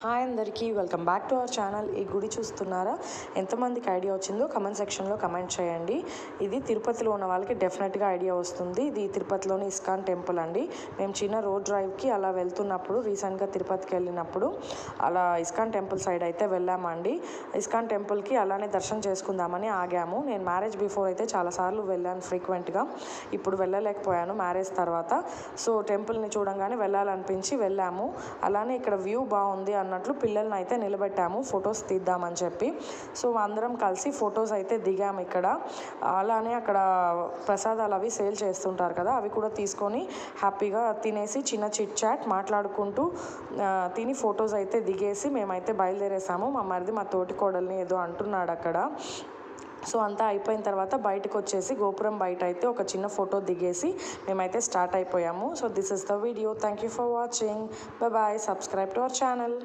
Hi అందరికీ welcome back to our channel. ఈ గుడి చూస్తున్నారా? ఎంతమందికి ఐడియా వచ్చిందో కమెంట్ సెక్షన్లో కమెంట్ చేయండి. ఇది తిరుపతిలో ఉన్న వాళ్ళకి డెఫినెట్గా ఐడియా వస్తుంది. ఇది తిరుపతిలోని ఇస్కాన్ టెంపుల్ అండి. మేము చిన్న రోడ్ డ్రైవ్కి అలా వెళ్తున్నప్పుడు రీసెంట్గా తిరుపతికి వెళ్ళినప్పుడు అలా ఇస్కాన్ టెంపుల్ సైడ్ అయితే వెళ్ళామండి. ఇస్కాన్ టెంపుల్కి అలానే దర్శనం చేసుకుందామని ఆగాము. నేను మ్యారేజ్ బిఫోర్ అయితే చాలాసార్లు వెళ్ళాను ఫ్రీక్వెంట్గా. ఇప్పుడు వెళ్ళలేకపోయాను మ్యారేజ్ తర్వాత. సో టెంపుల్ని చూడంగానే వెళ్ళాలనిపించి వెళ్ళాము. అలానే ఇక్కడ వ్యూ బాగుంది అన్నట్లు పిల్లల్ని అయితే నిలబెట్టాము ఫొటోస్ తీద్దామని చెప్పి. సో అందరం కలిసి ఫొటోస్ అయితే దిగాము ఇక్కడ. అలానే అక్కడ ప్రసాదాలు అవి సేల్ చేస్తుంటారు కదా, అవి కూడా తీసుకొని హ్యాపీగా తినేసి చిన్న చిట్ చాట్ మాట్లాడుకుంటూ తిని ఫొటోస్ అయితే దిగేసి మేమైతే బయలుదేరేసాము. మా మరిది మా తోటి కోడల్ని ఏదో అంటున్నాడు అక్కడ. సో అంతా అయిపోయిన తర్వాత బయటకు వచ్చేసి గోపురం బయట అయితే ఒక చిన్న ఫోటో దిగేసి మేమైతే స్టార్ట్ అయిపోయాము. So this is the video. Thank you for watching. Bye. Subscribe to our channel.